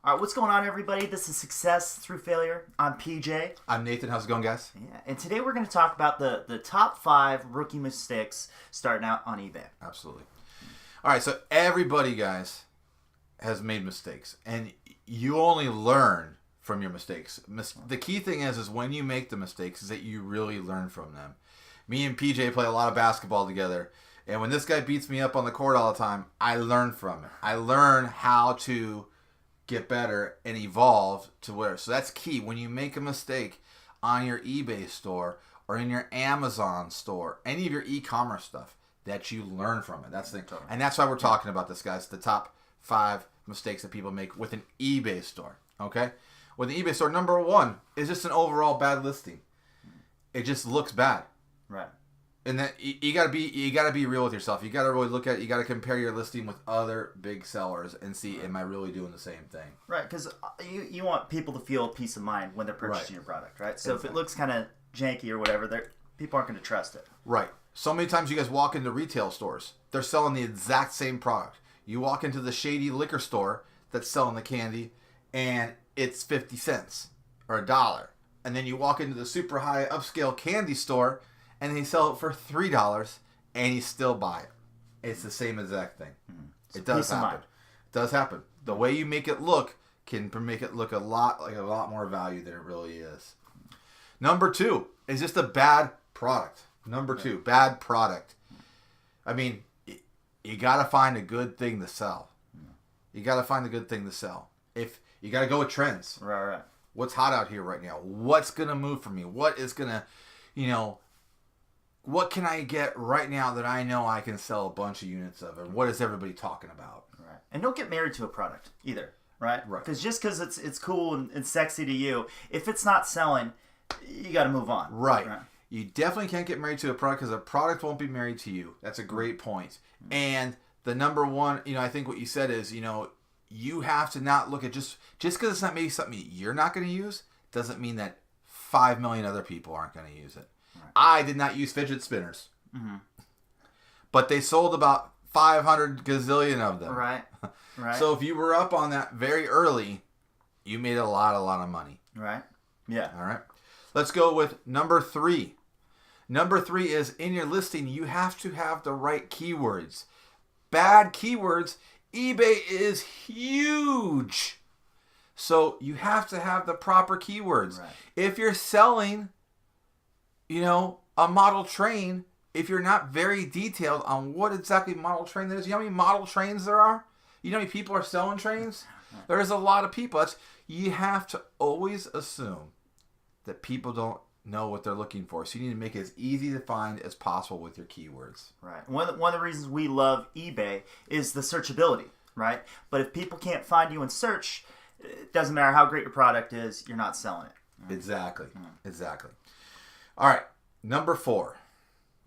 All right, what's going on, everybody? This is Success Through Failure. I'm PJ. I'm Nathan. How's it going, guys? Yeah, and today we're going to talk about the top 5 rookie mistakes starting out on eBay. Absolutely. All right, so everybody, guys, has made mistakes, and you only learn from your mistakes. The key thing is when you make the mistakes is that you really learn from them. Me and PJ play a lot of basketball together, and when this guy beats me up on the court all the time, I learn from it. I learn how to get better and evolve to where. So that's key. When you make a mistake on your eBay store or in your Amazon store, any of your e-commerce stuff, that you learn from it. That's the thing. And that's why we're talking about this, guys. The top 5 mistakes that people make with an eBay store. Okay? With an eBay store, number 1 is just an overall bad listing. It just looks bad. Right. And that you gotta be real with yourself. You gotta really look at. You gotta compare your listing with other big sellers and see, am I really doing the same thing? Right, because you want people to feel peace of mind when they're purchasing your product, right? So if it looks kind of janky or whatever, people aren't going to trust it. Right. So many times you guys walk into retail stores, they're selling the exact same product. You walk into the shady liquor store that's selling the candy, and it's 50 cents or $1. And then you walk into the super high upscale candy store, and they sell it for $3, and you still buy it. It's the same exact thing. It does happen. It does happen. The way you make it look can make it look a lot more value than it really is. Number 2 is just a bad product. Number 2, bad product. I mean, you got to find a good thing to sell. You got to find a good thing to sell. If you got to go with trends. Right. What's hot out here right now? What's going to move for me? What is going to, what can I get right now that I know I can sell a bunch of units of? And what is everybody talking about? Right. And don't get married to a product either, right? Right. Because just because it's cool and sexy to you, if it's not selling, you got to move on. Right. You definitely can't get married to a product because a product won't be married to you. That's a great point. And the number 1, I think what you said is, you have to not look at just because it's not maybe something you're not going to use doesn't mean that 5 million other people aren't going to use it. Right. I did not use fidget spinners. Mm-hmm. But they sold about 500 gazillion of them. Right. So if you were up on that very early, you made a lot of money. Right. Yeah. All right. Let's go with number 3. Number 3 is in your listing, you have to have the right keywords. Bad keywords, eBay is huge. So you have to have the proper keywords. Right. If you're selling, a model train, if you're not very detailed on what exactly model train that is, you know how many model trains there are? You know how many people are selling trains? There's a lot of people. You have to always assume that people don't know what they're looking for. So you need to make it as easy to find as possible with your keywords. Right. One of the reasons we love eBay is the searchability, right? But if people can't find you in search, it doesn't matter how great your product is, you're not selling it. Right? Exactly. All right. Number 4.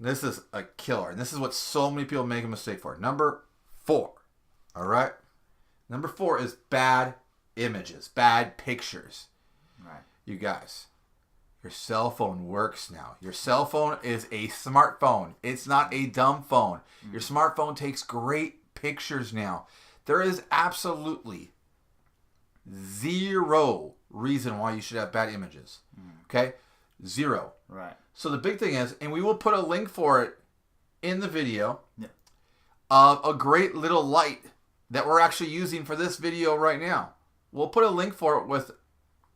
This is a killer. And this is what so many people make a mistake for. Number 4. All right. Number 4 is bad images, bad pictures. Right. You guys, your cell phone works now. Your cell phone is a smartphone. It's not a dumb phone. Your smartphone takes great pictures now. There is absolutely 0 reason why you should have bad images. Okay? 0. Right. So the big thing is, and we will put a link for it in the video, of a great little light that we're actually using for this video right now. We'll put a link for it with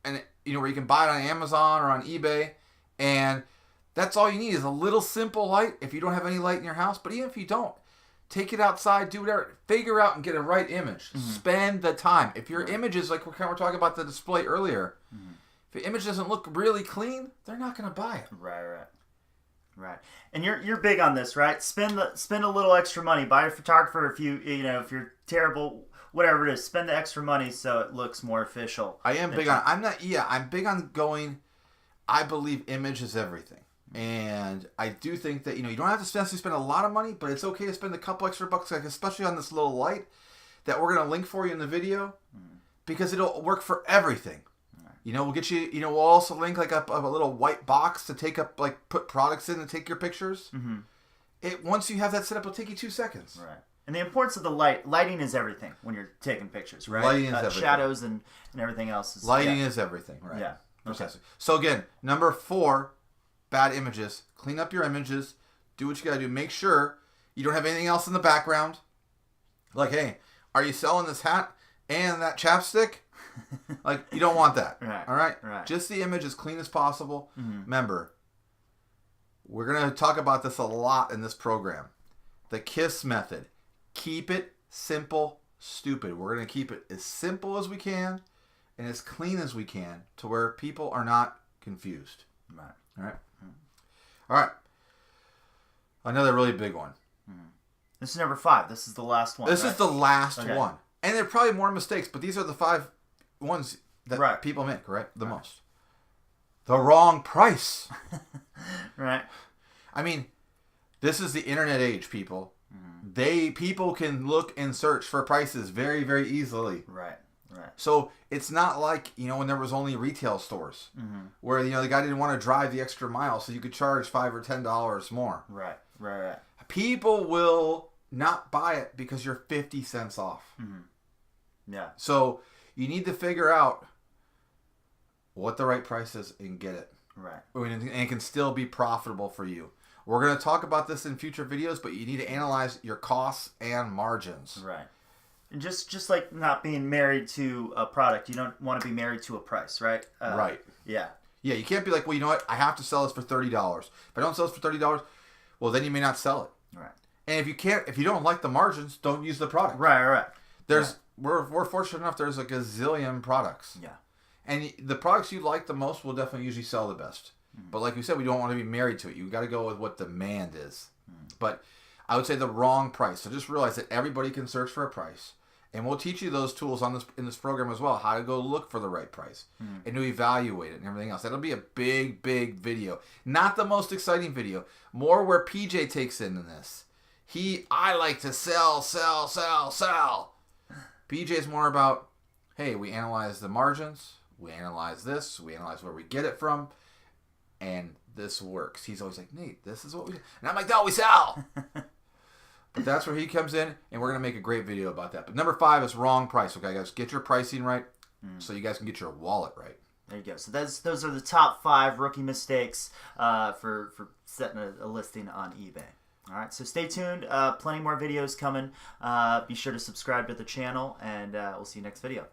where you can buy it on Amazon or on eBay, and that's all you need is a little simple light if you don't have any light in your house. But even if you don't, take it outside, do whatever, figure out and get a right image. Spend the time. If your image is like we're talking about the display earlier, if your image doesn't look really clean, they're not going to buy it. Right. And you're big on this, right? Spend a little extra money. Buy a photographer if if you're terrible. Whatever it is, spend the extra money so it looks more official. I am big on. I'm big on going. I believe image is everything, and I do think that you don't have to spend a lot of money, but it's okay to spend a couple extra bucks, like especially on this little light that we're gonna link for you in the video, because it'll work for everything. We'll get you. We'll also link like a little white box to take up, put products in and take your pictures. Once you have that set up, it'll take you 2 seconds. Right. And the importance of the lighting is everything when you're taking pictures, right? Lighting is everything. Shadows and everything else. Lighting is everything, right? Yeah. Precisely. Okay. So again, number 4, bad images. Clean up your images. Do what you got to do. Make sure you don't have anything else in the background. Like, hey, are you selling this hat and that chapstick? Like, you don't want that. Right. All right? Right. Just the image as clean as possible. Mm-hmm. Remember, we're going to talk about this a lot in this program. The KISS method. Keep it simple, stupid. We're going to keep it as simple as we can and as clean as we can to where people are not confused. Right. All right? All right. Another really big one. This is number 5. This is the last one. This right? is the last Okay. one. And there are probably more mistakes, but these are the 5 ones that people make, right? The most. The wrong price. Right. I mean, this is the internet age, people. People can look and search for prices very, very easily. Right. Right. So it's not like, when there was only retail stores where, the guy didn't want to drive the extra mile so you could charge $5 or $10 more. Right. Right. People will not buy it because you're 50 cents off. Yeah. So you need to figure out what the right price is and get it. Right. And it can still be profitable for you. We're going to talk about this in future videos, but you need to analyze your costs and margins. Right. And just like not being married to a product, you don't want to be married to a price, right? Right. Yeah. Yeah, you can't be like, well, you know what? I have to sell this for $30. If I don't sell this for $30, well, then you may not sell it. Right. And if you don't like the margins, don't use the product. Right. We're fortunate enough. There's a gazillion products. Yeah. And the products you like the most will definitely usually sell the best. But like we said, we don't want to be married to it. You got to go with what demand is. But I would say the wrong price. So just realize that everybody can search for a price. And we'll teach you those tools in this program as well, how to go look for the right price and to evaluate it and everything else. That'll be a big, big video. Not the most exciting video. More where PJ takes in this. I like to sell. PJ's more about, hey, we analyze the margins. We analyze this. We analyze where we get it from. And this works. He's always like, Nate, this is what we do. And I'm like, no, we sell. But that's where he comes in, and we're going to make a great video about that. But number 5 is wrong price. Okay, guys, get your pricing right so you guys can get your wallet right. There you go. So those are the top 5 rookie mistakes for setting a listing on eBay. All right, so stay tuned. Plenty more videos coming. Be sure to subscribe to the channel, and we'll see you next video.